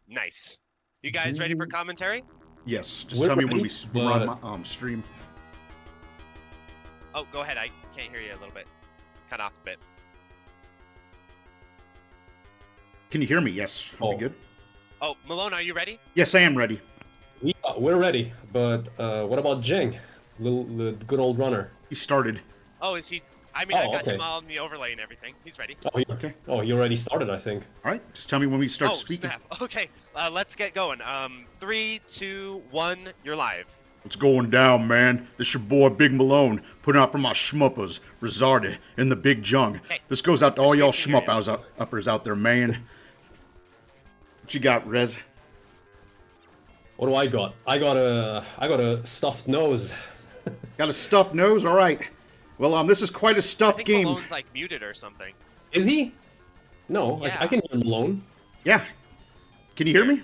Nice. You guys ready for commentary? Yes. Just We're tell me when ready, we're on but- my stream. Oh, go ahead. I can't hear you a little bit. Cut off a bit. Can you hear me? Yes. Are we good? Oh, Malone, are you ready? Yes, I am ready. Yeah, we're ready, but what about Zheng? The good old runner. He started. Oh, is he? I mean, I Oh, got okay. him on the overlay and everything. He's ready. Okay. Oh, he already started, I think. All right. Just tell me when we start Oh, speaking. snap. Okay, let's get going. 3, 2, 1, you're live. What's going down, man? This your boy Big Malone, putting out for my shmuppers, Rezardi, and the Big Jung. Hey, This goes out to all y'all stream can hear shmuppers uppers out there, man. What you got, Rez? What do I got? I got a stuffed nose. Got a stuffed nose? All right. Well, this is quite a I stuffed think game. Malone's like muted or something. Is he? No, Yeah. I can hear Malone. Yeah. Can you hear me?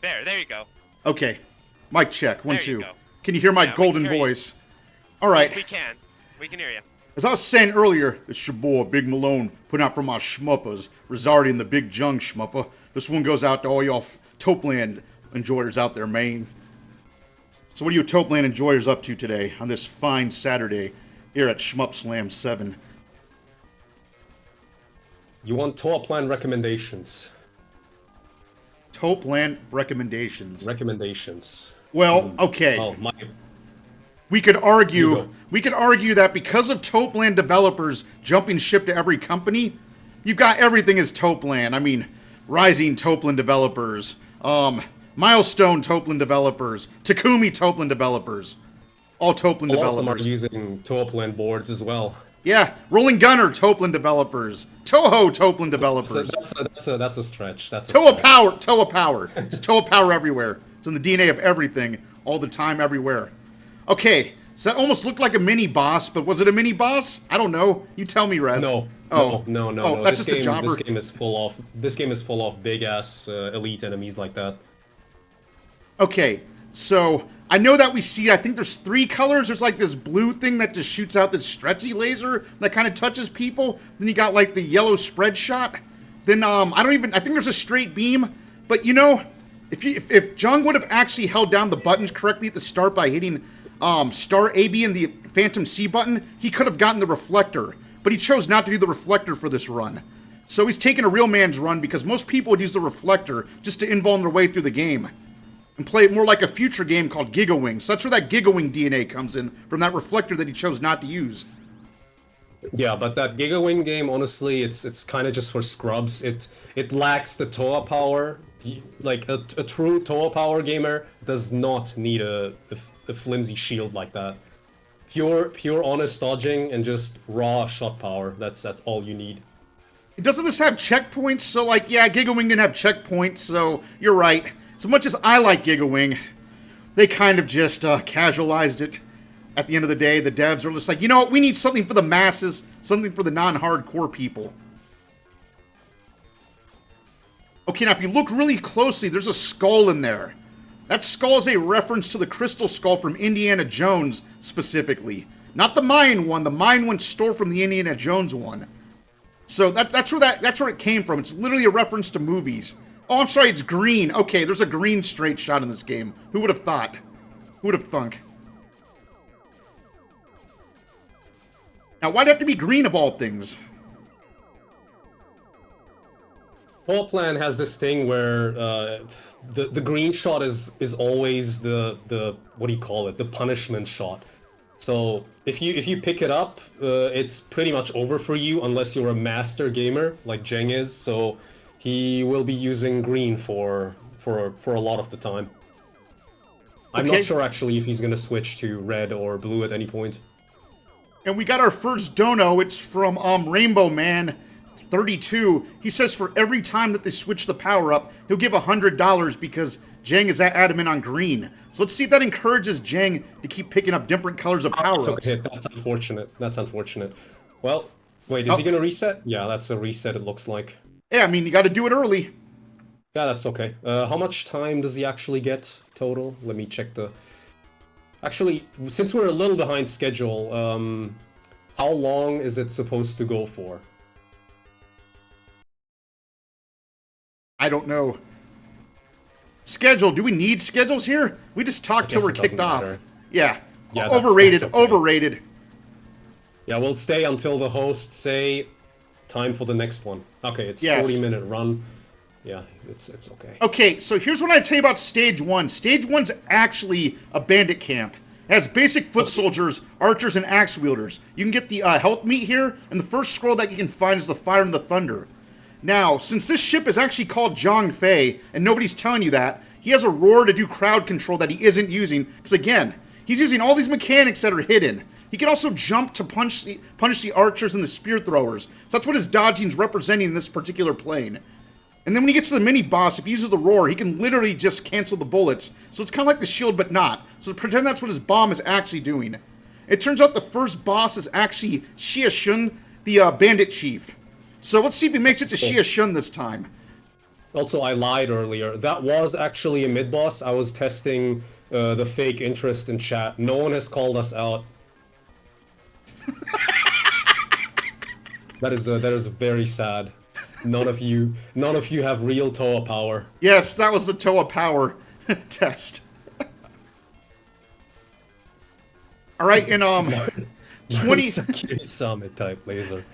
There you go. Okay. Mic check. 1, There you 2. go. Can you hear my Yeah, we can golden hear you. voice? All right. We can. We can hear you. As I was saying earlier, it's your boy Big Malone putting out for my shmuppers, Rezardi and the Big Jung shmupper. This one goes out to all y'all Topeland enjoyers out there, man. So what are you Topeland enjoyers up to today on this fine Saturday here at ShmupSlam 7? You want tour plan recommendations? Topeland recommendations. Recommendations. Well, okay. Oh, my. We could You argue go. that because of Topeland developers jumping ship to every company, you've got everything as Topeland. I mean, Rising Topeland developers, Milestone Topeland developers, Takumi Topeland developers, all Topeland A lot of them are developers. using tour plan boards as well. Yeah, Rolling Gunner Topeland developers, Toho Topeland So developers, that's a stretch. That's a Toa stretch. Power, Toa Power. It's Toa Power everywhere. It's in the DNA of everything, all the time, everywhere. Okay, so that almost looked like a mini boss, but was it a mini boss? I don't know. You tell me, Rez. No, Oh. no. Oh, that's this just a game, jobber. This game is full of big ass elite enemies like that. Okay, so I know that we see, I think there's 3 colors. There's like this blue thing that just shoots out this stretchy laser that kind of touches people. Then you got like the yellow spread shot. Then I think there's a straight beam. But you know, if Jung would have actually held down the buttons correctly at the start by hitting star A, B, and the Phantom C button, he could have gotten the reflector. But he chose not to do the reflector for this run. So he's taking a real man's run because most people would use the reflector just to invuln their way through the game. And play it more like a future game called Gigawing. So that's where that Gigawing DNA comes in, from that reflector that he chose not to use. Yeah, but that Gigawing game, honestly, it's kind of just for scrubs. It lacks the Toa power. Like a true Toa power gamer does not need a flimsy shield like that. Pure honest dodging and just raw shot power. That's all you need. Doesn't this have checkpoints? So like, yeah, Gigawing didn't have checkpoints, so you're right. As much as I like Gigawing, they kind of just casualized it. At the end of the day, the devs are just like, you know what, we need something for the masses, something for the non-hardcore people. Okay, now if you look really closely, there's a skull in there. That skull is a reference to the crystal skull from Indiana Jones, specifically. Not the Mayan one. The Mayan one stole from the Indiana Jones one. So that's where it came from. It's literally a reference to movies. Oh, I'm sorry, it's green. Okay, there's a green straight shot in this game. Who would have thought? Who would have thunk? Now, why'd it have to be green of all things? Tour plan has this thing where the green shot is always the what do you call it? The punishment shot. So if you pick it up, it's pretty much over for you unless you're a master gamer like Zheng is. So he will be using green for a lot of the time. I'm Okay. not sure actually if he's gonna switch to red or blue at any point. And we got our first dono. It's from Rainbow Man 32. He says for every time that they switch the power up, he'll give $100 because Zheng is that adamant on green. So let's see if that encourages Zheng to keep picking up different colors of power Took a ups. hit. That's unfortunate. That's unfortunate. Well, wait, is he gonna reset? Yeah, that's a reset. It looks like. Yeah, I mean you got to do it early. Yeah, that's okay. How much time does he actually get total? Let me check the... Actually, since we're a little behind schedule, how long is it supposed to go for? I don't know. Schedule. Do we need schedules here? We just talked till guess we're it doesn't kicked off. matter. Yeah. Yeah, Overrated. that's okay. Overrated. Yeah, we'll stay until the hosts say time for the next one. Okay, it's Yes. 40-minute run. Yeah, it's okay. Okay, so here's what I tell you about Stage 1. Stage 1's actually a bandit camp. It has basic foot soldiers, archers, and axe wielders. You can get the health meat here, and the first scroll that you can find is the Fire and the Thunder. Now, since this ship is actually called Zheng Fei, and nobody's telling you that, he has a roar to do crowd control that he isn't using, because again, he's using all these mechanics that are hidden. He can also jump to punish the archers and the spear throwers. So that's what his dodging's representing in this particular plane. And then when he gets to the mini-boss, if he uses the roar, he can literally just cancel the bullets. So it's kind of like the shield, but not. So pretend that's what his bomb is actually doing. It turns out the first boss is actually Shun, the bandit chief. So let's see if he makes it to Shun this time. Also, I lied earlier. That was actually a mid-boss. I was testing the fake interest in chat. No one has called us out. That is very sad. None of you have real Toa power. Yes, that was the Toa power test. All right, and 20 Summit type laser.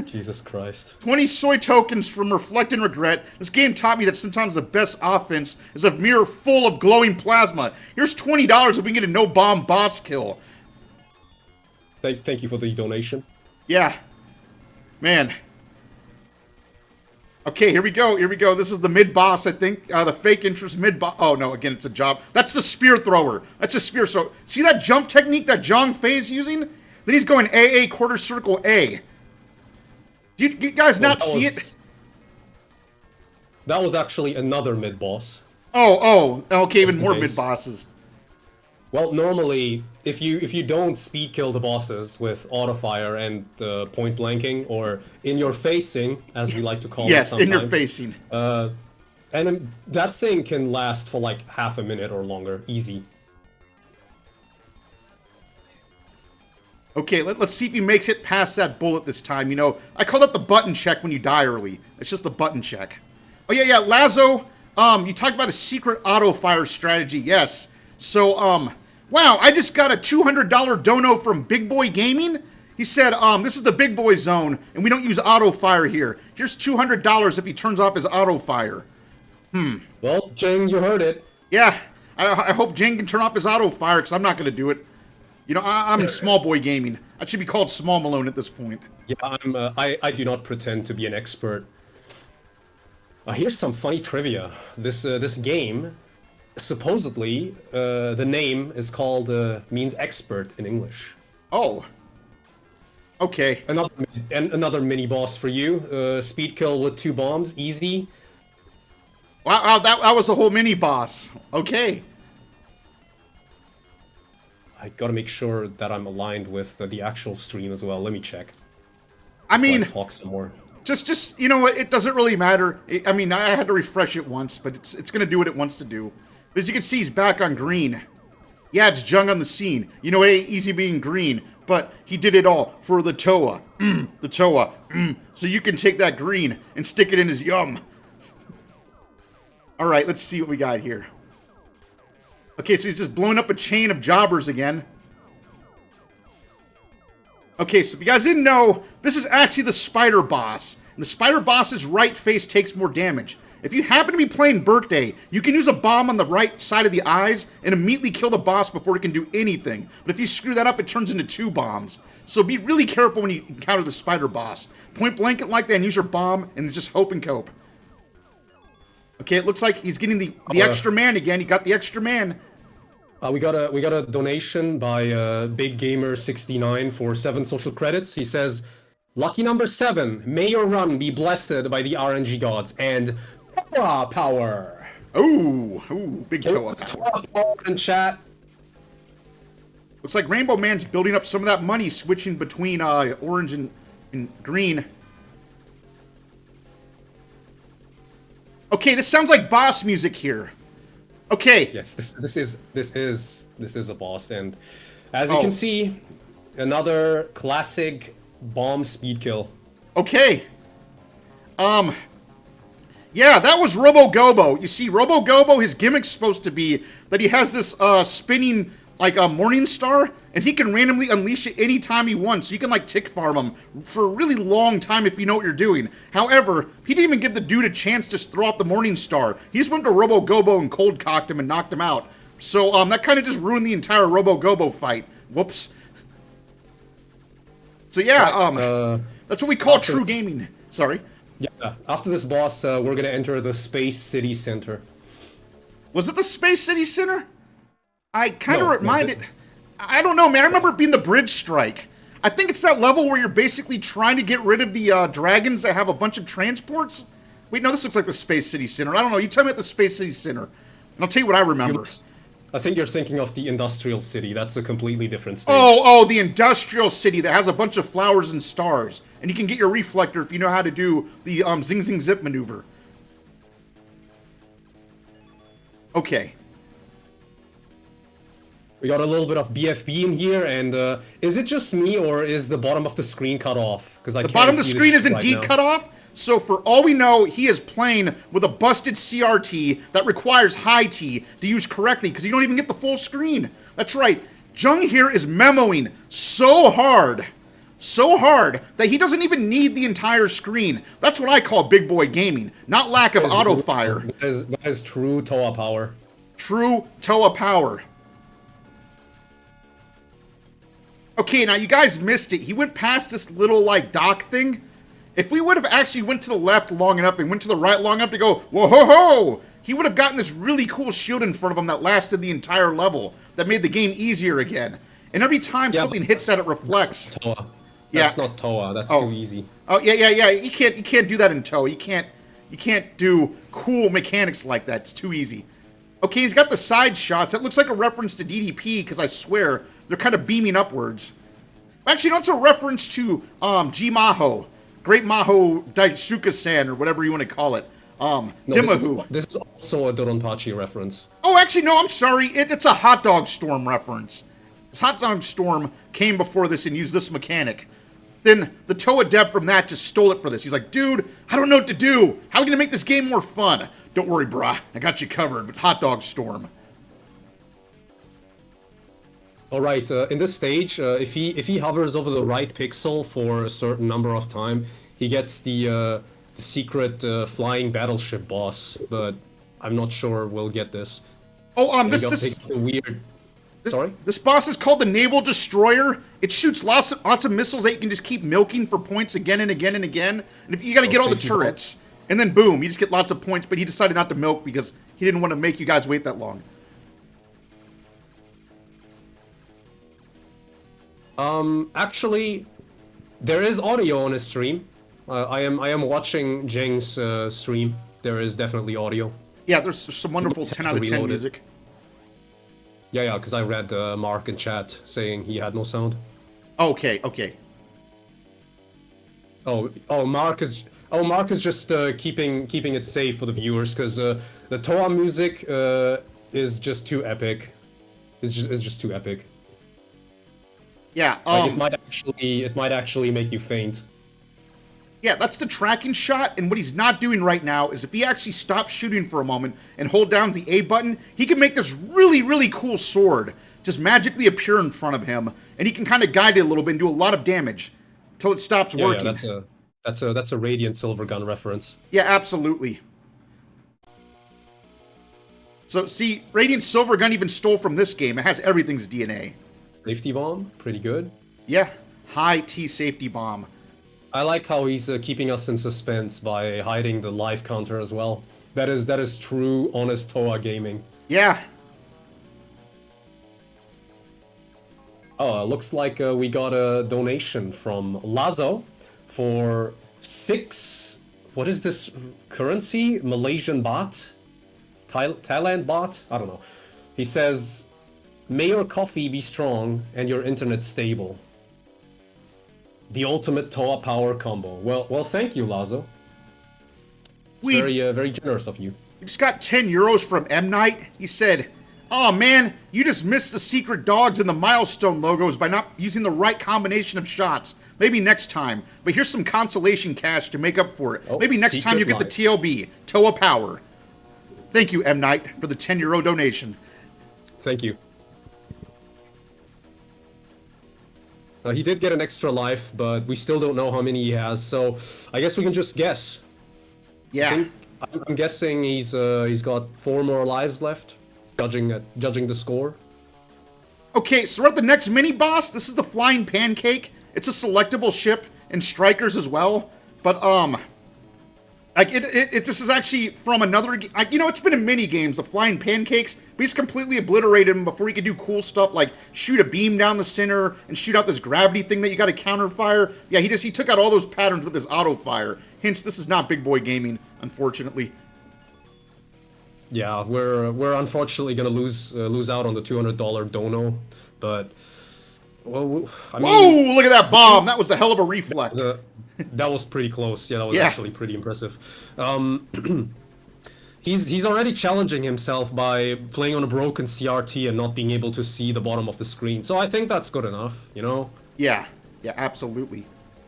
Jesus Christ. 20 soy tokens from Reflect and Regret. This game taught me that sometimes the best offense is a mirror full of glowing plasma. Here's $20 if we can get a no-bomb boss kill. Thank you for the donation. Yeah. Man. Okay, here we go. Here we go. This is the mid-boss, I think. The fake interest mid-boss. Oh, no, again, it's a job. That's the spear thrower. That's a spear. So, see that jump technique that Zheng Fei is using? Then he's going AA, quarter circle A. Do you guys not see it? That was actually another mid-boss. Oh, okay, even more case. mid-bosses. Well, normally, if you don't speed kill the bosses with auto fire and point blanking, or in your facing, as we like to call it Yes, sometimes, in your facing. and that thing can last for like half a minute or longer, easy. Okay, let's see if he makes it past that bullet this time. You know, I call that the button check when you die early. It's just a button check. Oh, yeah, Lazo, you talked about a secret auto-fire strategy. Yes. So, wow, I just got a $200 dono from Big Boy Gaming. He said, this is the Big Boy zone, and we don't use auto-fire here. Here's $200 if he turns off his auto-fire. Well, Zheng, you heard it. Yeah, I hope Zheng can turn off his auto-fire, because I'm not going to do it. You know, I'm in Small Boy Gaming. I should be called Small Malone at this point. Yeah, I do not pretend to be an expert. Here's some funny trivia. This game, supposedly, the name is called means expert in English. Oh. Okay. Another mini boss for you. Speed kill with 2 bombs, easy. Wow, that was a whole mini boss. Okay. I gotta make sure that I'm aligned with the actual stream as well. Let me check. I mean, talk some more. Just you know what? It doesn't really matter. I mean, I had to refresh it once, but it's gonna do what it wants to do. But as you can see, he's back on green. Yeah, it's Zheng on the scene. You know, it ain't easy being green, but he did it all for the Toa. The Toa. So you can take that green and stick it in his yum. All right, let's see what we got here. Okay, so he's just blowing up a chain of jobbers again. Okay, so if you guys didn't know, this is actually the spider boss. And the spider boss's right face takes more damage. If you happen to be playing Birthday, you can use a bomb on the right side of the eyes and immediately kill the boss before it can do anything. But if you screw that up, it turns into 2 bombs. So be really careful when you encounter the spider boss. Point blank it like that and use your bomb and just hope and cope. Okay, it looks like he's getting the extra man again. He got the extra man. We got a donation by Big Gamer 69 for 7 social credits. He says, "Lucky number 7. May your run be blessed by the RNG gods and Toa power." Ooh, big Toa power. Toa power in chat. Looks like Rainbow Man's building up some of that money, switching between orange and green. Okay, this sounds like boss music here. Okay. Yes, this is a boss, and as you can see, another classic bomb speed kill. Okay. Yeah, that was Robo Gobo. You see, Robo Gobo, his gimmick's supposed to be that he has this spinning, like a morning star, and he can randomly unleash it anytime he wants. So you can, like, tick farm him for a really long time if you know what you're doing. However, he didn't even give the dude a chance to throw out the morning star. He just went to Robo Gobo and cold cocked him and knocked him out. So, that kind of just ruined the entire Robo Gobo fight. Whoops. So yeah, that's what we call true gaming. Sorry. Yeah, after this boss, we're gonna enter the Space City Center. Was it the Space City Center? I kind of reminded... I don't know, man. I remember it being the Bridge Strike. I think it's that level where you're basically trying to get rid of the dragons that have a bunch of transports. Wait, no, this looks like the Space City Center. I don't know. You tell me at the Space City Center, and I'll tell you what I remember. I think you're thinking of the Industrial City. That's a completely different stage. Oh, the Industrial City that has a bunch of flowers and stars. And you can get your reflector if you know how to do the Zing Zing Zip maneuver. Okay. We got a little bit of BFB in here, and is it just me, or is the bottom of the screen cut off? Because the bottom of the screen is indeed cut off. So for all we know, he is playing with a busted CRT that requires high T to use correctly, because you don't even get the full screen. That's right. Zheng here is memoing so hard that he doesn't even need the entire screen. That's what I call big boy gaming, not lack of auto fire. That is true Toa power. True Toa power. Okay, now you guys missed it. He went past this little, like, dock thing. If we would have actually went to the left long enough and went to the right long enough to go, whoa-ho-ho, he would have gotten this really cool shield in front of him that lasted the entire level, that made the game easier again. And every time something hits that, it reflects. That's Toa. That's not Toa. That's too easy. Oh, yeah. You can't do that in Toa. You can't do cool mechanics like that. It's too easy. Okay, he's got the side shots. That looks like a reference to DDP, because I swear, they're kind of beaming upwards. Actually, no, it's a reference to G Maho. Great Maho Daisuke-san, or whatever you want to call it. Dimahu. This is also a Doronpachi reference. Oh, actually, no, I'm sorry. It's a Hot Dog Storm reference. This Hot Dog Storm came before this and used this mechanic. Then the Toa Dev from that just stole it for this. He's like, dude, I don't know what to do. How are we going to make this game more fun? Don't worry, brah. I got you covered with Hot Dog Storm. All right, in this stage, if he hovers over the right pixel for a certain number of time, he gets the secret flying battleship boss. But I'm not sure we'll get this. Oh, This boss is called the Naval Destroyer. It shoots lots of missiles that you can just keep milking for points again and again and again. And if you got to get all the turrets, and then boom, you just get lots of points. But he decided not to milk because he didn't want to make you guys wait that long. Actually, there is audio on his stream. I am watching Zheng's stream. There is definitely audio. Yeah, there's some wonderful 10 out of 10 music. Yeah, because I read Mark in chat saying he had no sound. Okay. Mark is just keeping it safe for the viewers, because the Toa music is just too epic. It's just too epic. Yeah, like it might actually make you faint. Yeah, that's the tracking shot, and what he's not doing right now is if he actually stops shooting for a moment and hold down the A button, he can make this really, really cool sword just magically appear in front of him, and he can kind of guide it a little bit and do a lot of damage until it stops working. Yeah, that's a Radiant Silver Gun reference. Yeah, absolutely. So, see, Radiant Silver Gun even stole from this game. It has everything's DNA. Safety bomb, pretty good. Yeah, high T safety bomb. I like how he's keeping us in suspense by hiding the life counter as well. That is true, honest Toa gaming. Yeah. Oh, looks like we got a donation from Lazo for 6... What is this currency? Malaysian baht? Thailand baht? I don't know. He says, may your coffee be strong and your internet stable. The ultimate Toa power combo. Well, thank you, Lazo. It's very generous of you. We just got 10 euros from M. Night. He said, oh man, you just missed the secret dogs and the milestone logos by not using the right combination of shots. Maybe next time. But here's some consolation cash to make up for it. Maybe next time you get the TLB. Toa power. Thank you, M. Knight, for the €10 donation. Thank you. He did get an extra life, but we still don't know how many he has, so I guess we can just guess. Yeah. I'm guessing he's got 4 more lives left, judging the score. Okay, so we're at the next mini-boss. This is the Flying Pancake. It's a selectable ship, and strikers as well. But, like, this is actually from another... you know, it's been in mini-games, the Flying Pancakes. But he's completely obliterated him before he could do cool stuff like shoot a beam down the center and shoot out this gravity thing that you got to counter-fire. Yeah, he took out all those patterns with his auto-fire. Hence, this is not big boy gaming, unfortunately. Yeah, we're unfortunately gonna lose out on the $200 dono, but well, I mean, whoa! Look at that bomb. That was a hell of a reflect. That was pretty close. Yeah, that was Yeah. actually pretty impressive. He's already challenging himself by playing on a broken CRT and not being able to see the bottom of the screen. So I think that's good enough, you know? Yeah, absolutely.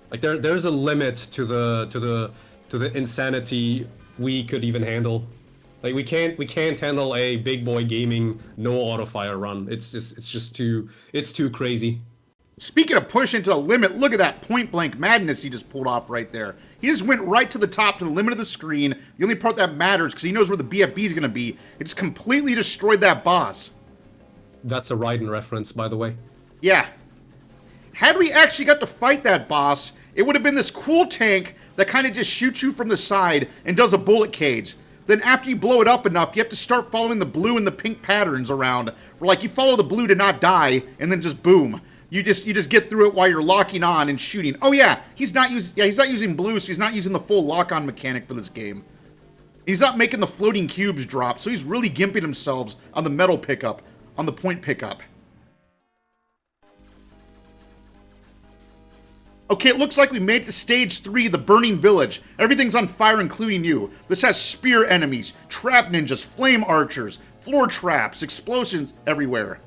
Like there's a limit to the insanity we could even handle. Like we can't handle a big boy gaming no auto fire run. It's just too crazy. Speaking of pushing to the limit, look at that point blank madness he just pulled off right there. He just went right to the top, to the limit of the screen. The only part that matters, because he knows where the BFB is going to be. It just completely destroyed that boss. That's a Raiden reference, by the way. Yeah. Had we actually got to fight that boss, it would have been this cool tank that kind of just shoots you from the side and does a bullet cage. Then after you blow it up enough, you have to start following the blue and the pink patterns around. Where like you follow the blue to not die, and then just boom. You just get through it while you're locking on and shooting. Oh yeah, he's not using blue, so he's not using the full lock-on mechanic for this game. He's not making the floating cubes drop, so he's really gimping himself on the metal pickup, on the point pickup. Okay, it looks like we made it to stage 3, the Burning Village. Everything's on fire, including you. This has spear enemies, trap ninjas, flame archers, floor traps, explosions everywhere.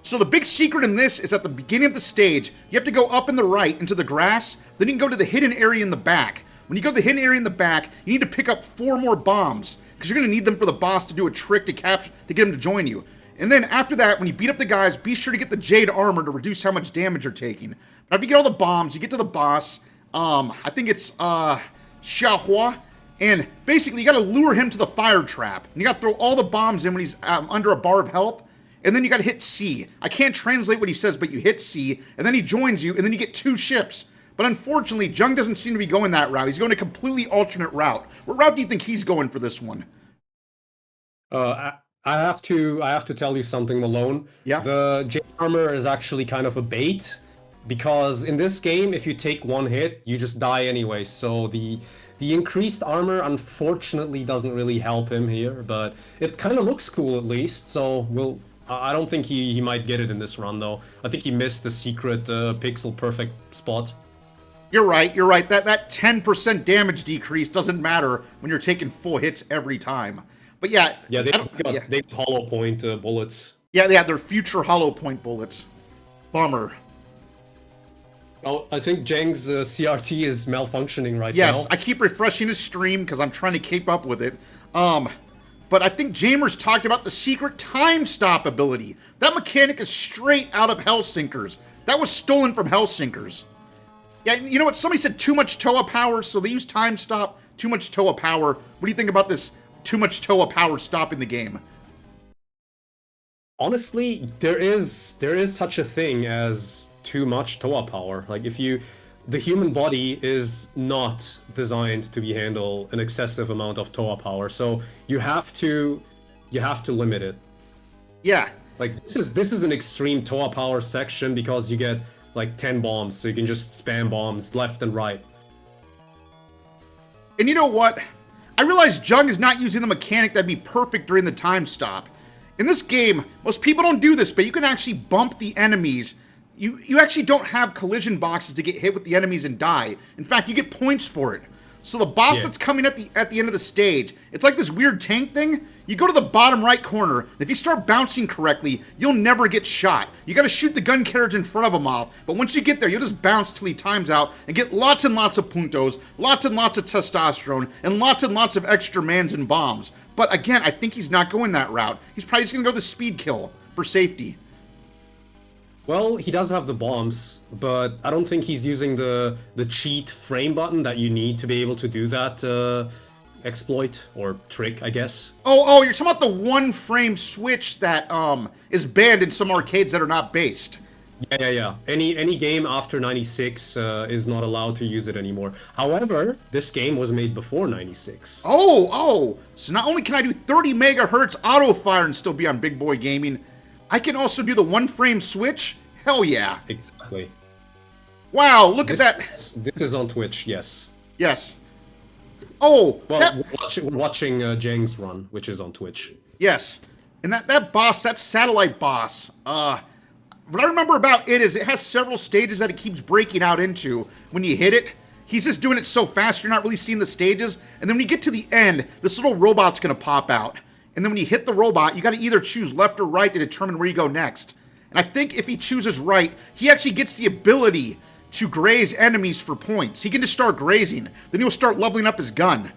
So the big secret in this is at the beginning of the stage, you have to go up in the right into the grass, then you can go to the hidden area in the back. When you go to the hidden area in the back, you need to pick up 4 more bombs, because you're going to need them for the boss to do a trick to get him to join you. And then after that, when you beat up the guys, be sure to get the Jade Armor to reduce how much damage you're taking. Now, if you get all the bombs, you get to the boss, I think it's, Xiahua, and basically you gotta lure him to the fire trap. And you gotta throw all the bombs in when he's under a bar of health, and then you gotta hit C. I can't translate what he says, but you hit C, and then he joins you, and then you get 2 ships. But unfortunately, Zheng doesn't seem to be going that route. He's going a completely alternate route. What route do you think he's going for this one? I have to tell you something, Malone. Yeah? The Jade Armor is actually kind of a bait. Because in this game, if you take 1 hit, you just die anyway. So the increased armor, unfortunately, doesn't really help him here. But it kind of looks cool, at least. So I don't think he might get it in this run, though. I think he missed the secret pixel perfect spot. You're right. That 10% damage decrease doesn't matter when you're taking full hits every time. But yeah... Yeah, they hollow point bullets. Yeah, they're future hollow point bullets. Bummer. Oh, I think Zheng's CRT is malfunctioning right now. Yes, I keep refreshing his stream because I'm trying to keep up with it. But I think Jamer's talked about the secret time stop ability. That mechanic is straight out of Hellsinkers. That was stolen from Hellsinkers. Yeah, you know what? Somebody said too much Toa power, so they use time stop, too much Toa power. What do you think about this too much Toa power stopping the game? Honestly, there is such a thing as too much Toa power. Like the human body is not designed to handle an excessive amount of Toa power, so you have to limit it. Yeah. Like this is an extreme Toa power section because you get like 10 bombs, so you can just spam bombs left and right. And you know what? I realize Zheng is not using the mechanic that'd be perfect during the time stop. In this game, most people don't do this, but you can actually bump the enemies. You actually don't have collision boxes to get hit with the enemies and die. In fact, you get points for it. So the boss Yeah. that's coming at the end of the stage, it's like this weird tank thing. You go to the bottom right corner, and if you start bouncing correctly, you'll never get shot. You gotta shoot the gun carriage in front of him off, but once you get there, you'll just bounce till he times out and get lots and lots of puntos, lots and lots of testosterone, and lots of extra mans and bombs. But again, I think he's not going that route. He's probably just gonna go the speed kill for safety. Well, he does have the bombs, but I don't think he's using the cheat frame button that you need to be able to do that exploit or trick, I guess. Oh, you're talking about the one frame switch that is banned in some arcades that are not based. Yeah. Any game after 96 is not allowed to use it anymore. However, this game was made before 96. Oh. So not only can I do 30 megahertz auto fire and still be on Big Boy Gaming, I can also do the one frame switch? Hell yeah. Exactly. Wow, look at that. This is on Twitch, yes. Yes. Oh, Well, we're watching Zheng's run, which is on Twitch. yes. And that boss, that satellite boss, what I remember about it is it has several stages that it keeps breaking out into. When you hit it, he's just doing it so fast, you're not really seeing the stages. And then when you get to the end, this little robot's going to pop out. And then when you hit the robot, you got to either choose left or right to determine where you go next. And I think if he chooses right, he actually gets the ability to graze enemies for points. He can just start grazing. Then he'll start leveling up his gun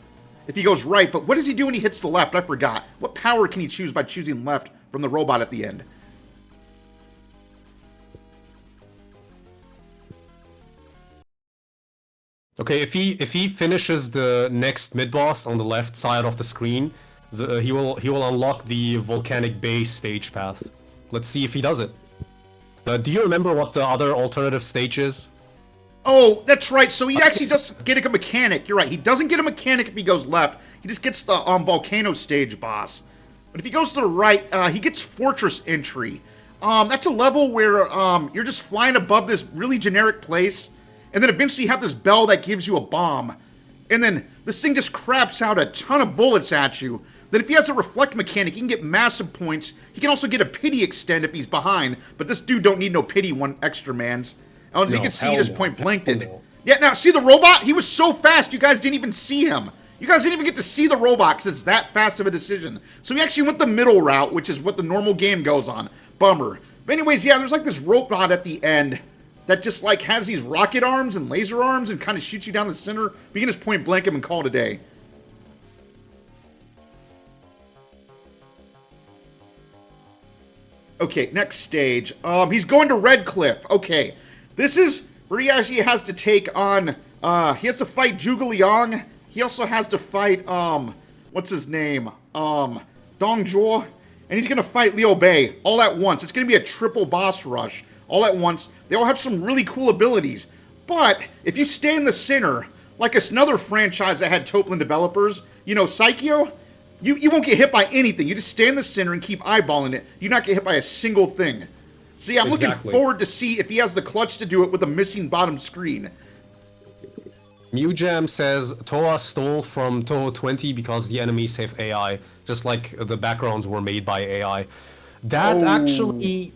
if he goes right. But what does he do when he hits the left? I forgot. What power can he choose by choosing left from the robot at the end? Okay, if he finishes the next mid boss on the left side of the screen, he will unlock the volcanic base stage path. Let's see if he does it. Do you remember what the other alternative stage is? Oh, that's right. So he actually doesn't get a mechanic. You're right. He doesn't get a mechanic if he goes left. He just gets the volcano stage boss. But if he goes to the right, he gets fortress entry. That's a level where you're just flying above this really generic place, and then eventually you have this bell that gives you a bomb, and then this thing just craps out a ton of bullets at you. Then if he has a reflect mechanic, he can get massive points. He can also get a pity extend if he's behind, but this dude don't need no pity one extra mans. As you can see, he just point blanked it. Yeah, now see the robot? He was so fast, you guys didn't even see him. You guys didn't even get to see the robot because it's that fast of a decision. So he actually went the middle route, which is what the normal game goes on. Bummer. But anyways, yeah, there's like this robot at the end that just like has these rocket arms and laser arms and kind of shoots you down the center. But you can just point blank him and call it a day. Okay, next stage. He's going to Red Cliff. Okay, this is where he actually has to take on. He has to fight Zhuge Liang. He also has to fight what's his name? Dong Zhuo, and he's gonna fight Liu Bei all at once. It's gonna be a triple boss rush all at once. They all have some really cool abilities, but if you stay in the center, like another franchise that had Toplin developers, you know, Psycho. You won't get hit by anything. You just stay in the center and keep eyeballing it. You not get hit by a single thing. So yeah, I'm looking forward to see if he has the clutch to do it with a missing bottom screen. MewJam says Toa stole from Toho 20 because the enemies have AI, just like the backgrounds were made by AI. That actually...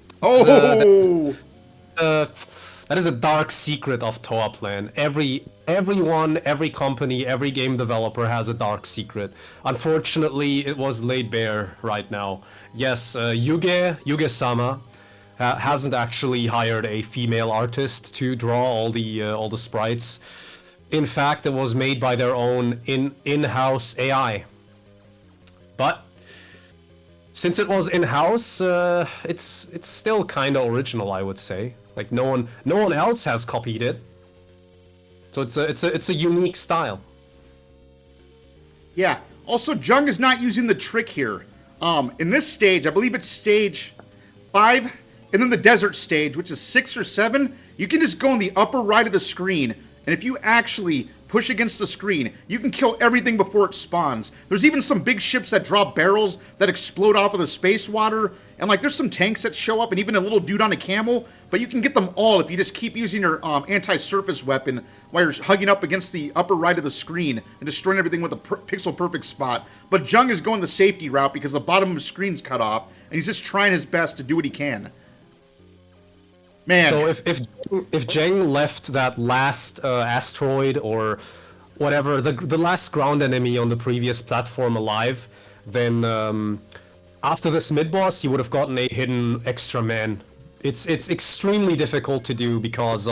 that is a dark secret of Toa Plan. Everyone, every company, every game developer has a dark secret. Unfortunately, it was laid bare right now. Yes, Yuge-sama hasn't actually hired a female artist to draw all the sprites. In fact, it was made by their own in-house AI. But since it was in-house, it's still kind of original, I would say. Like no one else has copied it. So it's a unique style. Yeah. Also, Zheng is not using the trick here. In this stage, I believe it's stage 5, and then the desert stage, which is 6 or 7. You can just go in the upper right of the screen, and if you actually push against the screen, you can kill everything before it spawns. There's even some big ships that drop barrels that explode off of the space water, and like there's some tanks that show up, and even a little dude on a camel. But you can get them all if you just keep using your anti-surface weapon while you're hugging up against the upper right of the screen and destroying everything with a pixel-perfect spot. But Zheng is going the safety route because the bottom of his screen's cut off, and he's just trying his best to do what he can. Man. So if Zheng left that last asteroid or whatever the last ground enemy on the previous platform alive, then after this mid boss you would have gotten a hidden extra man. It's extremely difficult to do because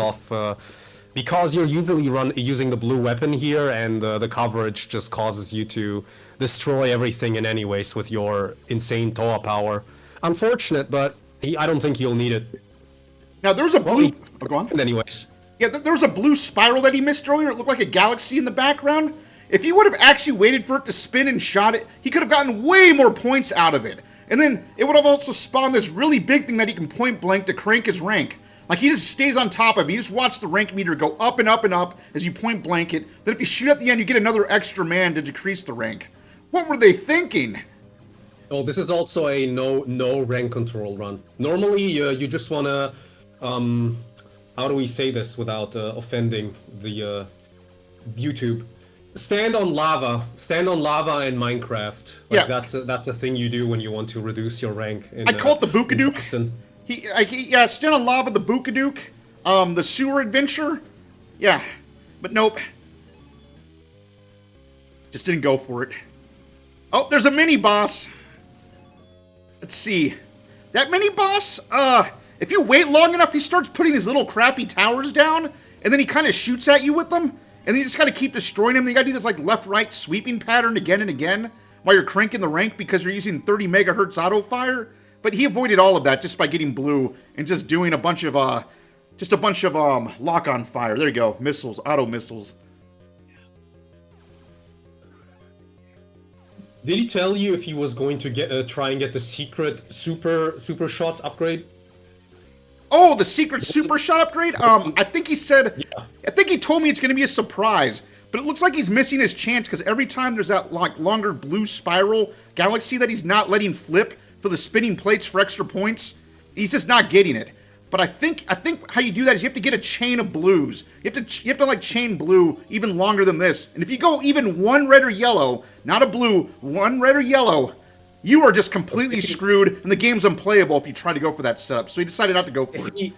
you're usually using the blue weapon here, and the coverage just causes you to destroy everything in any ways with your insane Toa power. Unfortunate, but I don't think you'll need it. Now, there was a blue... Oh, go on. Anyways. Yeah, there was a blue spiral that he missed earlier. It looked like a galaxy in the background. If he would have actually waited for it to spin and shot it, he could have gotten way more points out of it. And then it would have also spawned this really big thing that he can point blank to crank his rank. Like, he just stays on top of it. You just watch the rank meter go up and up and up as you point blank it. Then if you shoot at the end, you get another extra man to decrease the rank. What were they thinking? Oh, this is also a no rank control run. Normally, you just want to... how do we say this without offending the YouTube? Stand on lava in Minecraft. Like, yeah, that's a thing you do when you want to reduce your rank. I call it the Bookadook. Yeah, stand on lava, the Bookadook. The sewer adventure. Yeah, but nope. Just didn't go for it. Oh, there's a mini boss. Let's see. That mini boss. If you wait long enough, he starts putting these little crappy towers down, and then he kind of shoots at you with them, and then you just gotta keep destroying him. Then you gotta do this like left-right sweeping pattern again and again while you're cranking the rank because you're using 30 megahertz auto fire. But he avoided all of that just by getting blue and just doing a bunch of lock-on fire. There you go, missiles, auto missiles. Did he tell you if he was going to try and get the secret super shot upgrade? Oh, the secret super shot upgrade? I think he said... Yeah. I think he told me it's going to be a surprise. But it looks like he's missing his chance because every time there's that like longer blue spiral galaxy that he's not letting flip for the spinning plates for extra points, he's just not getting it. But I think how you do that is you have to get a chain of blues. You have to like chain blue even longer than this. And if you go even one red or yellow, not a blue, one red or yellow, you are just completely screwed, and the game's unplayable if you try to go for that setup. So he decided not to go for it.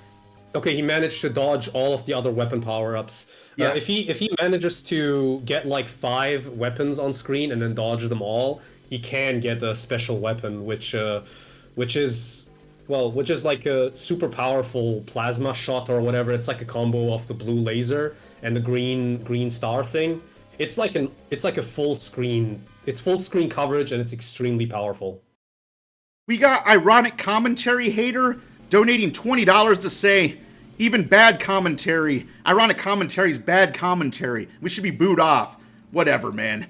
Okay, he managed to dodge all of the other weapon power-ups. Yeah. If he manages to get like 5 weapons on screen and then dodge them all, he can get a special weapon, which is like a super powerful plasma shot or whatever. It's like a combo of the blue laser and the green star thing. It's like a full screen. It's full screen coverage and it's extremely powerful. We got ironic commentary hater donating $20 to say, even bad commentary. Ironic commentary is bad commentary. We should be booed off. Whatever, man.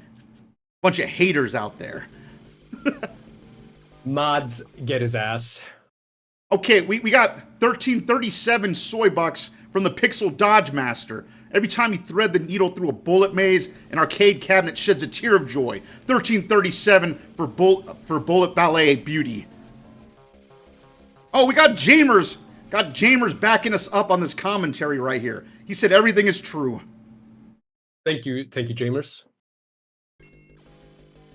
Bunch of haters out there. Mods get his ass. Okay, we got 1337 soy bucks from the Pixel Dodge Master. Every time you thread the needle through a bullet maze, an arcade cabinet sheds a tear of joy. 1337 for bullet ballet beauty. Oh, we got Jamers. Got Jamers backing us up on this commentary right here. He said everything is true. Thank you, Jamers.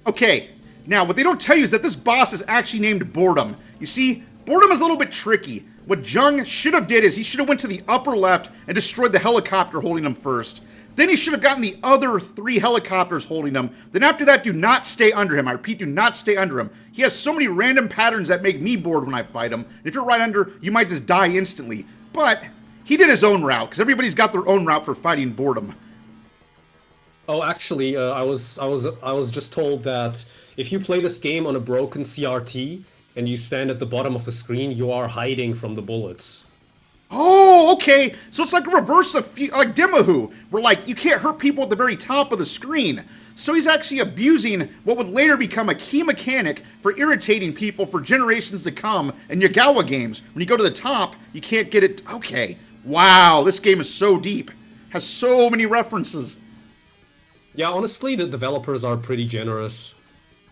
Okay, now what they don't tell you is that this boss is actually named Boredom. You see, Boredom is a little bit tricky. What Zheng should have did is he should have went to the upper left and destroyed the helicopter holding him first. Then he should have gotten the other 3 helicopters holding him. Then after that, do not stay under him. I repeat, do not stay under him. He has so many random patterns that make me bored when I fight him. If you're right under, you might just die instantly. But he did his own route, because everybody's got their own route for fighting Boredom. Oh, actually, I was just told that if you play this game on a broken CRT and you stand at the bottom of the screen, you are hiding from the bullets. Oh, okay. So it's like a reverse of like Demahu, where like you can't hurt people at the very top of the screen. So he's actually abusing what would later become a key mechanic for irritating people for generations to come in Yagawa games. When you go to the top, you can't get it. Okay. Wow, this game is so deep. Has so many references. Yeah, honestly, the developers are pretty generous.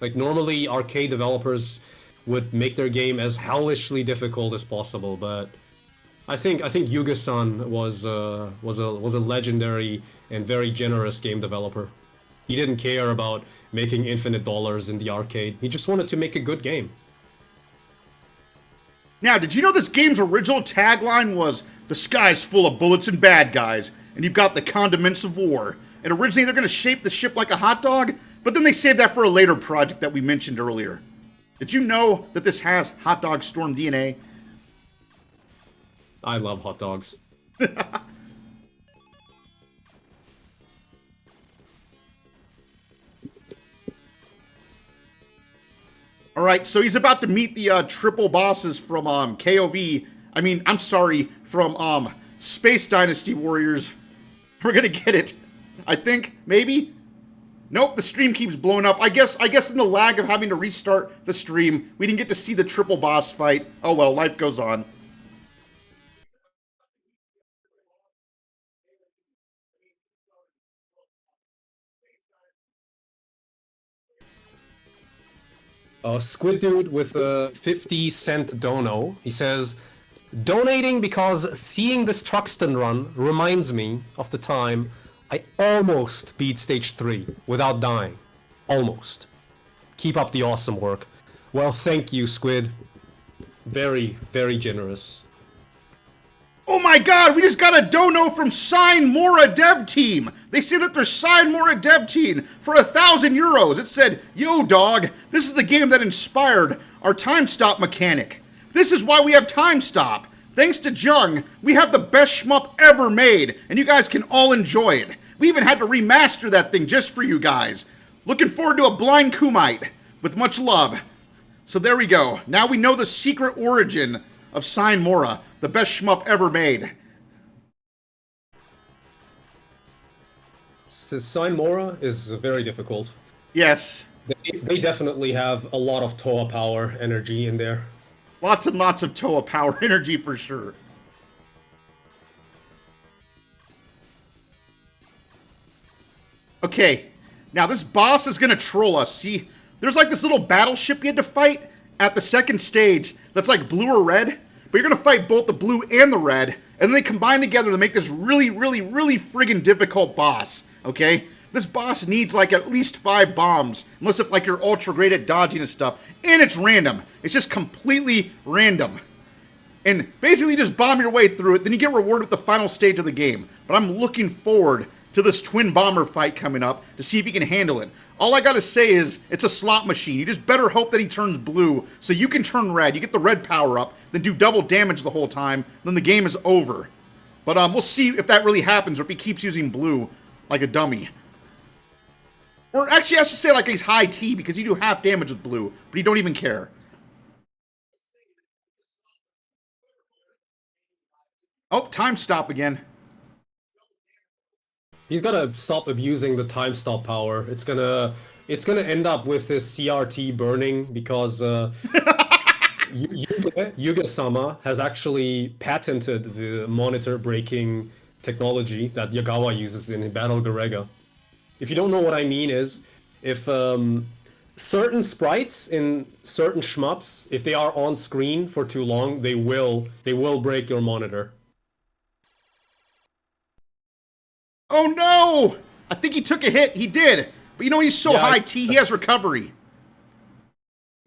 Like, normally, arcade developers would make their game as hellishly difficult as possible, but I think Yuga-san was a legendary and very generous game developer. He didn't care about making infinite dollars in the arcade. He just wanted to make a good game. Now, did you know this game's original tagline was, "The sky's full of bullets and bad guys, and you've got the condiments of war"? and originally they're going to shape the ship like a hot dog, but then they saved that for a later project that we mentioned earlier. Did you know that this has hot dog storm DNA? I love hot dogs. Alright, so he's about to meet the triple bosses from KOV. I mean, I'm sorry, from Space Dynasty Warriors. We're gonna get it. I think, maybe? Nope, the stream keeps blowing up. I guess in the lag of having to restart the stream, we didn't get to see the triple boss fight. Oh well, life goes on. Squid Dude with a 50-cent dono. He says, donating because seeing this Truxton run reminds me of the time I almost beat stage 3 without dying. Almost. Keep up the awesome work. Well, thank you, Squid. Very, very generous. Oh my god, we just got a dono from Sign Mora Dev Team. They say that they're Sign Mora Dev Team for 1,000 euros. It said, yo dog, this is the game that inspired our time stop mechanic. This is why we have time stop. Thanks to Zheng, we have the best shmup ever made, and you guys can all enjoy it. We even had to remaster that thing just for you guys. Looking forward to a blind Kumite. With much love. So there we go. Now we know the secret origin of Sign Mora, the best shmup ever made. So Sign Mora is very difficult. Yes. They definitely have a lot of Toa power energy in there. Lots and lots of Toa power energy for sure. Okay, now this boss is gonna troll us. See, there's like this little battleship you had to fight at the second stage that's like blue or red, but you're gonna fight both the blue and the red, and then they combine together to make this really, really, really friggin' difficult boss, okay? This boss needs like at least 5 bombs, unless if like you're ultra great at dodging and stuff, and it's random. It's just completely random. And basically just bomb your way through it, then you get rewarded with the final stage of the game. But I'm looking forward to this twin bomber fight coming up to see if he can handle it. All I gotta say is, it's a slot machine. You just better hope that he turns blue, so you can turn red. You get the red power up, then do double damage the whole time, then the game is over. But we'll see if that really happens, or if he keeps using blue like a dummy. Or actually, I should say like he's high T, because you do half damage with blue, but you don't even care. Oh, time stop again. He's gotta stop abusing the time stop power. It's gonna end up with his CRT burning because Yuga-sama has actually patented the monitor breaking technology that Yagawa uses in Battle Garega. If you don't know what I mean is, if certain sprites in certain shmups, if they are on screen for too long, they will break your monitor. Oh no! I think he took a hit. He did. But you know, he's so high T, he has recovery.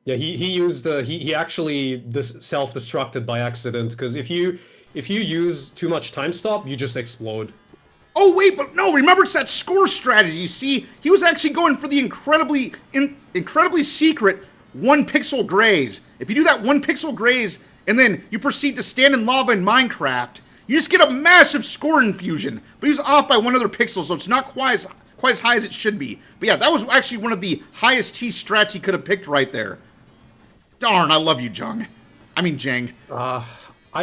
Yeah, he actually self-destructed by accident, because if you use too much time stop, you just explode. Oh wait, but no, remember it's that score strategy. You see, he was actually going for the incredibly secret 1 pixel graze. If you do that 1 pixel graze, and then you proceed to stand in lava in Minecraft, you just get a massive score infusion. But he's off by 1 other pixel, so it's not quite as high as it should be. But yeah, that was actually one of the highest T strats he could have picked right there. Darn, I love you, Zheng. I mean, Zheng. I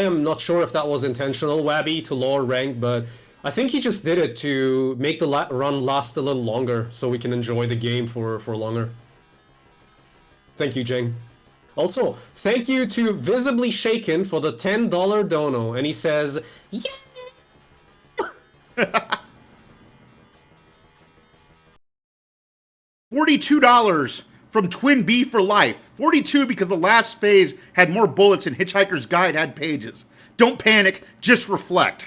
am not sure if that was intentional, Wabby, to lower rank, but I think he just did it to make the run last a little longer, so we can enjoy the game for longer. Thank you, Zheng. Also, thank you to Visibly Shaken for the $10 dono, and he says, yeah! $42 from Twin B for life. 42 because the last phase had more bullets and Hitchhiker's Guide had pages. Don't panic, just reflect.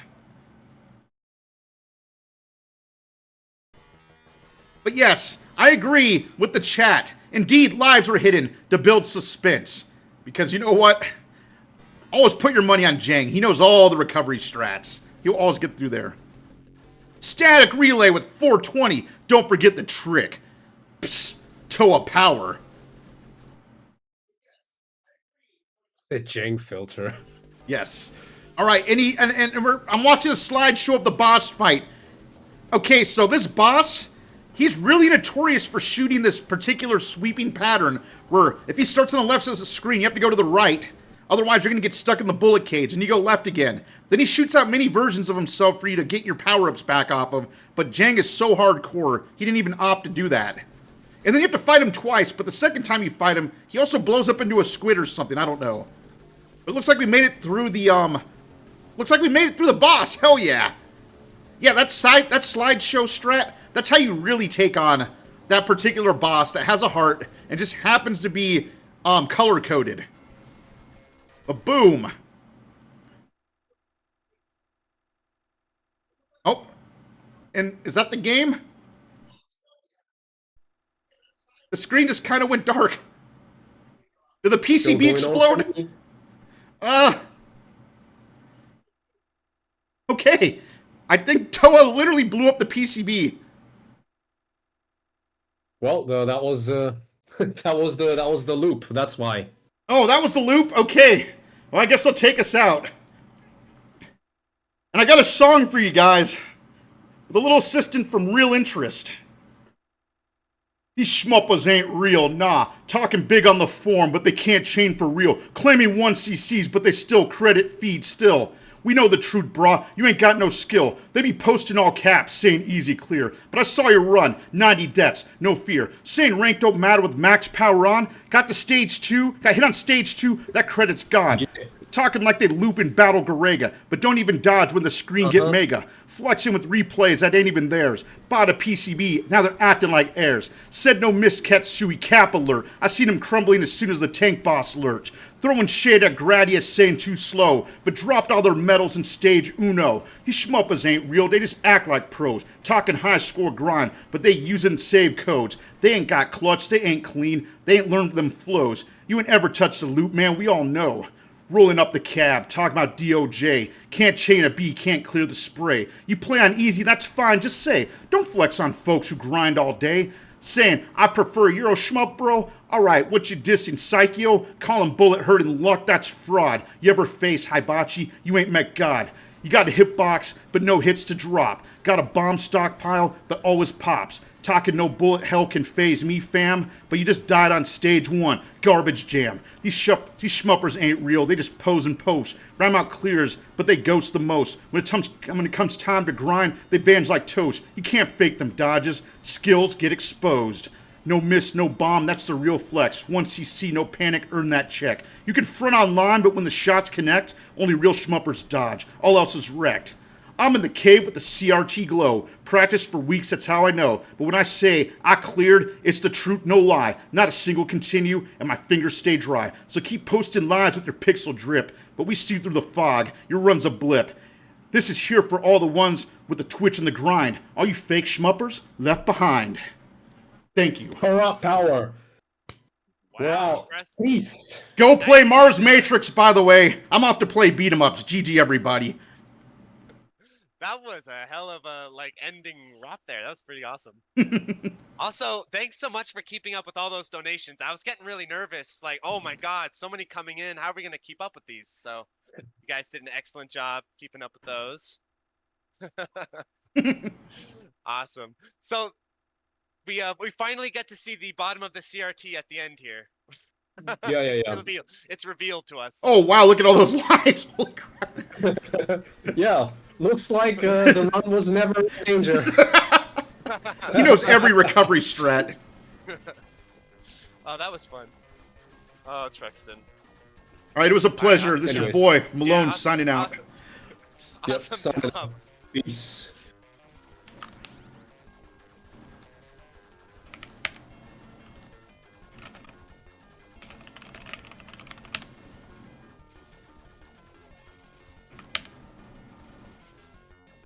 But yes, I agree with the chat. Indeed, lives were hidden to build suspense. Because you know what? Always put your money on Zheng. He knows all the recovery strats. He'll always get through there. Static relay with 420. Don't forget the trick. Psst. Toa power. The Zheng filter. Yes. All right. I'm watching a slideshow of the boss fight. Okay, so this boss, he's really notorious for shooting this particular sweeping pattern where if he starts on the left side of the screen, you have to go to the right. Otherwise, you're going to get stuck in the bullet cage, and you go left again. Then he shoots out many versions of himself for you to get your power-ups back off of, but Zheng is so hardcore, he didn't even opt to do that. And then you have to fight him twice, but the second time you fight him, he also blows up into a squid or something, I don't know. But it looks like we made it through the, looks like we made it through the boss, hell yeah! Yeah, that slideshow strat, that's how you really take on that particular boss that has a heart and just happens to be color-coded. But boom. Oh. And is that the game? The screen just kind of went dark. Did the PCB explode? Okay. I think Toa literally blew up the PCB. Well, that was that was the loop. That's why. Oh, that was the loop? Okay. Well, I guess I'll take us out. And I got a song for you guys. With a little assistant from Real Interest. These shmuppers ain't real, nah. Talking big on the form, but they can't chain for real. Claiming 1cc's, but they still credit feed still. We know the truth, brah. You ain't got no skill. They be posting all caps, saying easy clear. But I saw you run. 90 deaths, no fear. Saying rank don't matter with max power on. Got to stage 2. Got hit on stage 2. That credit's gone. Yeah. Talking like they loop in Battle Garega, but don't even dodge when the screen get mega. Flexing with replays that ain't even theirs. Bought a PCB, now they're acting like heirs. Said no missed Katsui cap alert. I seen him crumbling as soon as the tank boss lurched. Throwing shade at Gradius saying too slow, but dropped all their medals in stage uno. These shmuppers ain't real, they just act like pros. Talking high score grind, but they using save codes. They ain't got clutch, they ain't clean, they ain't learned them flows. You ain't ever touched the loop, man, we all know. Rolling up the cab, talking about DOJ. Can't chain a B, can't clear the spray. You play on easy, that's fine, just say. Don't flex on folks who grind all day. Saying, I prefer Euro shmup, bro? Alright, what you dissing, Psycho? Calling bullet hurting luck, that's fraud. You ever face Hibachi? You ain't met God. You got a hitbox, but no hits to drop. Got a bomb stockpile, but always pops. Talking no bullet hell can phase me, fam. But you just died on stage 1. Garbage jam. These shmuppers ain't real. They just pose and post. Rhyme out clears, but they ghost the most. When it comes time to grind, they vanish like toast. You can't fake them dodges. Skills get exposed. No miss, no bomb, that's the real flex. 1cc, no panic, earn that check. You can front online, but when the shots connect, only real shmuppers dodge. All else is wrecked. I'm in the cave with the CRT glow. Practice for weeks, that's how I know. But when I say I cleared, it's the truth, no lie. Not a single continue, and my fingers stay dry. So keep posting lies with your pixel drip. But we see through the fog, your run's a blip. This is here for all the ones with the twitch and the grind. All you fake shmuppers, left behind. Thank you. Power. Wow. Peace. Go play Mars Matrix, by the way. I'm off to play beat 'em ups. GG, everybody. That was a hell of a ending rap there. That was pretty awesome. Also, thanks so much for keeping up with all those donations. I was getting really nervous. Like, oh my God, so many coming in. How are we gonna keep up with these? So, you guys did an excellent job keeping up with those. Awesome. So, we finally get to see the bottom of the CRT at the end here. Yeah. It's revealed to us. Oh wow! Look at all those lives. Holy crap! Yeah. Looks like the run was never in danger. He knows every recovery strat. Oh, that was fun. Oh, Truxton. All right, it was a pleasure. This is your boy Malone Yeah, signing out. Awesome job. Peace.